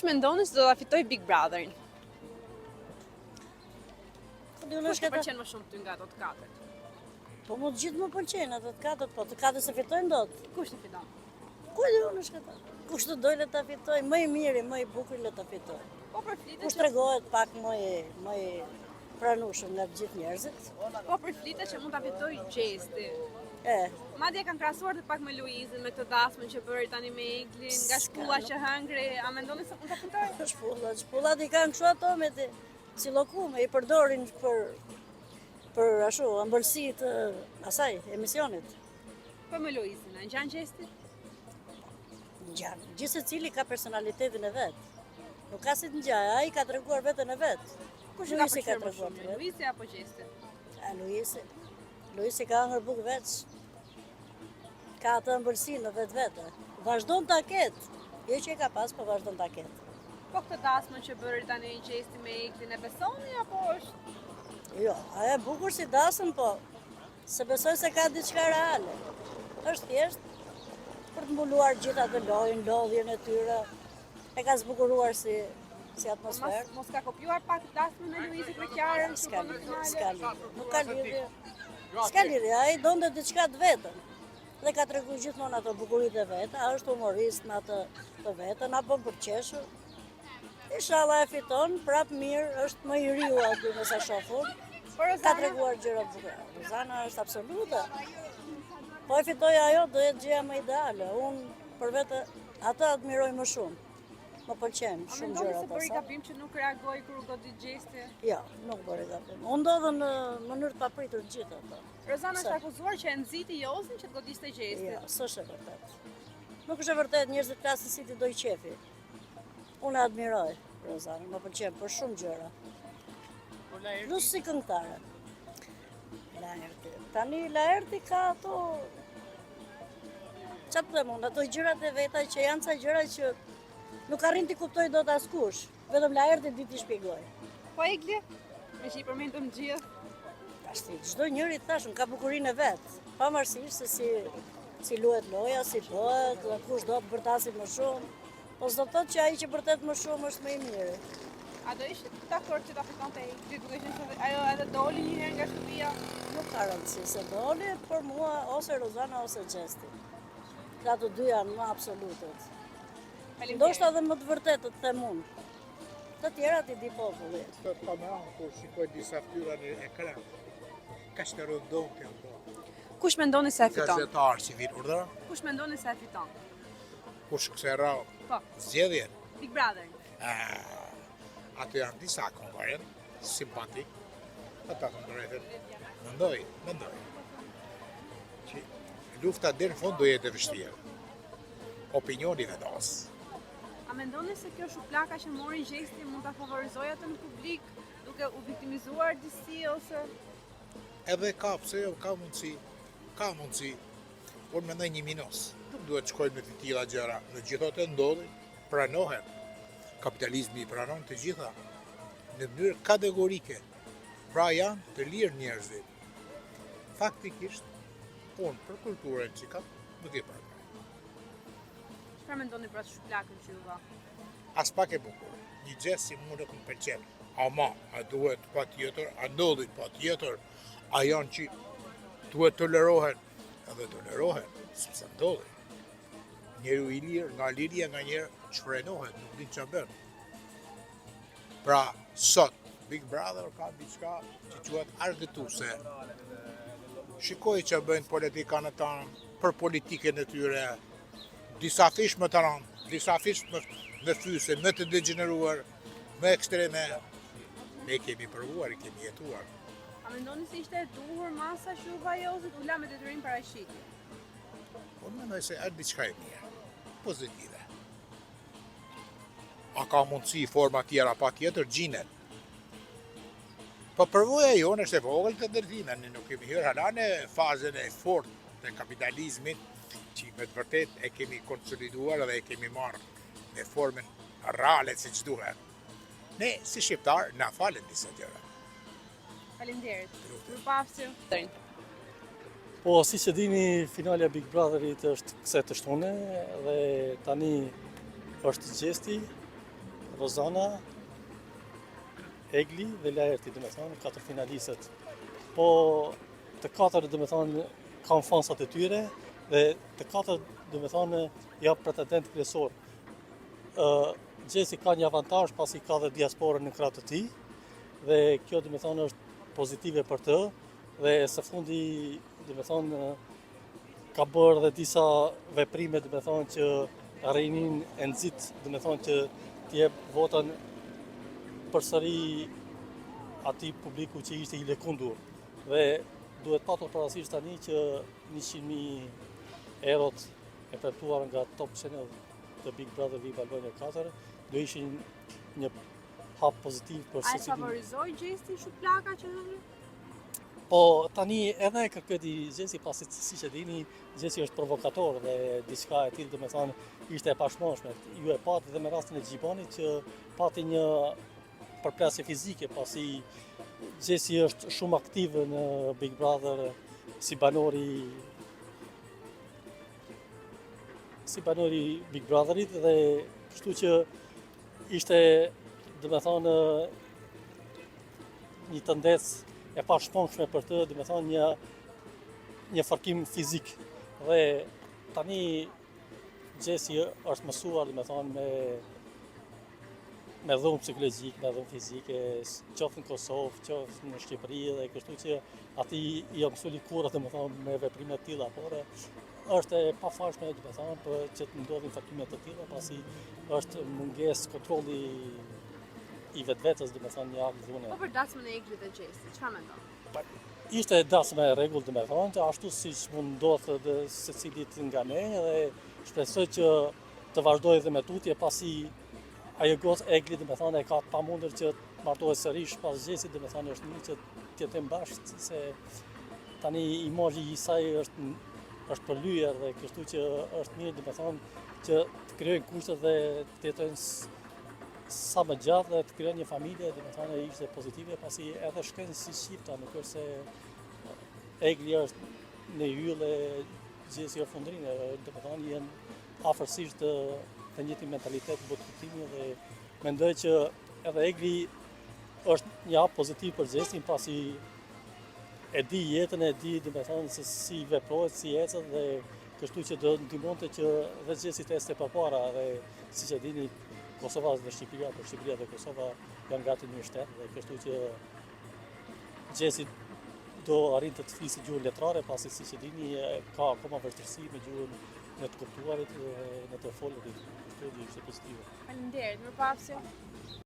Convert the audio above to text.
Kush mendoni se do ta fitoj Big Brotherin? Kush të pëlqen më shumë ty nga ato të katërt? Po më të gjithë më pëlqejnë ato të katërt, po të katërt se fitojnë dot. Kush të fiton? Ku e di unë shkëta? Kush të dojë le ta fitoj, më i miri, më i bukur le ta fitoj. Po përflitet Kush tregohet pak më i pranueshëm nga të gjithë njerëzit. që mund ta fitoj Gjesti. E, Madje kanë krahasuar të pak me Luizin, me këtë dasmën që bëri tani me Eglin, nga shpulla që hëngri, a mendoni se mund ta fitoj? shpullat i kanë kështu ato me si llokume, i përdorin për ashtu ëmbëlsi të asaj emisionit. Po me Luizin, a ngjan Gjesti? Ngjan. Gjithë secili ka personalitetin e vet. Nuk ka si të ngjaj, ai ka treguar veten e vet. Kush ka treguar më shumë, Luizi apo Gjesti? A Luisi ka hëngër bukë veç. Ka atë ëmbëlsinë në vetvete. Vazhdon ta ketë. Jo që e ka pas, po vazhdon ta ketë. Po këtë dasmën që bëri tani Gjesti me Eglin e besoni apo është? Jo, ajo e bukur si dasëm, po se besoj se ka diçka reale. Është thjesht për të mbuluar gjithë atë lodhjen e tyre. E ka zbukuruar si atmosferë. Mos ka kopjuar pak dasmën e Luizit me Kiarën? S'ka lidhje. Nuk ka lidhje. S'ka lidhje, ai donte diçka të vetën. Dhe ka treguar gjithmonë ato bukuritë e vet, a është humorist në atë të vetën, apo për qeshur. Inshallah e fiton, prap mirë, është më i riu aty me sa shohun. Ka treguar gjëra të bukura. Rozana është absolute. Po e fitoj ajo, do jetë gjëja më ideale. Unë për vete atë admiroj më shumë. Më pëlqen shumë gjëra. A mendoni se bëri gabim që nuk reagoi kur u godit Gjesti? Jo, nuk bëri gabim. U ndodhen në mënyrë të papritur të gjitha ato. Rozana është akuzuar që e nxiti Jozin që të godiste Gjestin. Jo, s'është e vërtet. Nuk është e vërtet, njerëzit flasin si ti doj qefi. Unë e admiroj Rozanën, më pëlqen për shumë gjëra. Plus si këngëtare. Laerti. Tani Laerti ka ato çfarë të them unë, ato gjërat e veta që janë ca gjëra që nuk arrin t'i kuptoj dot askush. Vetëm Laerti di t'i shpjegoj. Po Egli, me që i përmendëm gjithë. Ashti, çdo njëri thashun ka bukurinë e vet, pavarësisht se si luhet loja, si bëhet, dhe kush do të bërtasit më shumë. Po s'do të thotë që ai që bërtet më shumë është më i miri. A do ishte dakord që ta fitonte Egli, duke qenë se ajo edhe doli një herë nga shtëpia? Nuk ka rëndësi se doli, për mua ose Rozana ose Gjesti. Këta të dy janë më absolutët. Ndoshta edhe më të vërtetët them unë. Të tjerat i di populli. Të kameran, kur shikoj disa fytyra në ekran, ka që të rëndon të janë. Kush mendoni se e fiton? Gazetarë që vinë urdhëra, Kush mendoni se e fiton? kush këse rao Po, zgjedhjen. Big Brother. Ato janë disa konkurent, simpatik, ata të ndërrejtën, mendoj. Që lufta deri në fund do jetë e vështirë. Opinioni vendos. A mendoni se kjo shuplaka që mori Gjesti mund ta favorizojë atë në publik, duke u viktimizuar disi ose Edhe ka, pse jo, ka mundësi. Por mendoj një minus. Nuk duhet të shkojmë në të tilla gjëra. Në gjitha të ndodhin, pranohen. Kapitalizmi i pranon të gjitha në mënyrë kategorike. Pra janë të lirë njerëzit. Faktikisht, unë për kulturën që kam, nuk e pranoj. çfarë mendoni për atë shuplakën që u dha? As pak e bukur. Një gjë si mua nuk më pëlqen. Ama, a duhet patjetër, a ndodhin patjetër, a janë që duhet tolerohen, edhe tolerohen, sepse ndodhin. Njeriu i lirë, nga liria nga njerë, shfrenohet, nuk din ç'a bën. Pra, sot, Big Brother ka diçka që quhet argëtuese. Shikoj ç'a bëjnë politikanët tanë për politikën e tyre, disa fish më të rëndë, disa fish me fyse, me të degeneruar, me ekstreme. Ne kemi provuar, kemi jetuar. A mendoni se ishte e duhur masa që u dha Jozit u la me detyrim paraqitje? Unë mendoj se është diçka e mirë, pozitive. A ka mundësi forma tjera pa tjetër gjinen? Po përvoja jonë është e vogël të ndërtime, ne nuk kemi hyrë hala në fazën e fortë të kapitalizmit, që me të vërtet e kemi konsoliduar dhe e kemi marrë me formën reale si që duhet. Ne, si shqiptar, na falen disa gjëra. Faleminderit. Mirupafshim. Po, si që dini, finalja Big Brotherit është këse të shtune dhe tani është Gjesti Rozana, Egli dhe Laerti, dhe me thonë, 4 finalistët. Po të 4 dhe me thonë kanë fansat e tyre dhe të 4 dhe me thonë janë pretendent kryesor. Gjesi ka një avantazh pasi ka dhe diasporën në krah të tij dhe kjo dhe me thonë është pozitive për të dhe së fundi dhe me thonë ka bërë dhe disa veprime dhe me thonë që rinin e nxit dhe me thonë që t'jep votën përsëri atij publiku që ishte i lëkundur. Dhe duhet patur parasysh tani që 100.000 eurot e premtuar nga Top Channel të Big Brother VIP Albania 4 do ishin një hap pozitiv për A e secilin. favorizoi Gjesti shumë plaka që hënë? Po tani edhe kërketi Gjesi pasi siç e dini, Gjesi është provokator dhe diçka e tillë domethënë ishte e pashmoshme. Ju e pati dhe me rastin e Gjibonit që pati një përplasje fizike pasi Gjesi është shumë aktiv në Big Brother si banori Big Brotherit dhe kështu që ishte domethënë një tendencë e pashmangshme për të, dhe me thonë një fërkim fizik. Dhe tani Gjesi është mësuar, dhe me thonë, me dhunë psikologjik, me dhunë fizike, qoftë në Kosovë, qoftë në Shqipëri, dhe kështu që ati i mësu likurët, dhe me thonë, me veprime të tilla, por është e pafashme, dhe me thonë, për që të ndodhin fërkime të tilla, pasi është mungesë kontrolli i vetvetes, dhe me thonë një akt dhune. Po për dasmën e Eglit dhe Gjesti, çfarë mendon? Ishte dasmë e rregull, dhe me thonë, që ashtu siç mund ndodhë dhe secilit nga ne, dhe shpresoj që të vazhdojë dhe me tutje, pasi ajo gocë Egli, dhe me thonë, e ka pamundër që të martohet sërish pas Gjesit, dhe me thonë, është një që t'jetojmë bashkë, se tani imazhi i saj është për lyer dhe kështu që është mirë, dhe me thonë, që të krijojnë kushtet dhe të jetojnë sa më gjatë dhe të krijojnë një familje, dhe me thonë ishte pozitive, pasi edhe shkojnë si shqipta, nuk është se Egli është në yll e Gjesi është fundrinë, dhe me thonë janë afërsisht të njëjtin mentalitet botëtimi dhe mendoj që edhe Egli është një hap pozitiv për Gjesin, pasi e di jetën, e di, dhe me thonë se si veprohet, si ecet dhe kështu që do ndihmonte që dhe Gjesi të ecte përpara dhe siç e dini Kosova dhe Shqipëria, por Shqipëria dhe Kosova janë gati një shtet dhe kështu që Gjesi do arrinte të flisë gjuhën letrare, pasi siç e dini ka akoma vështirësi me gjuhën në të kuptuarit dhe në të folurit. Kështu që ishte pozitive. Faleminderit, mirupafshim.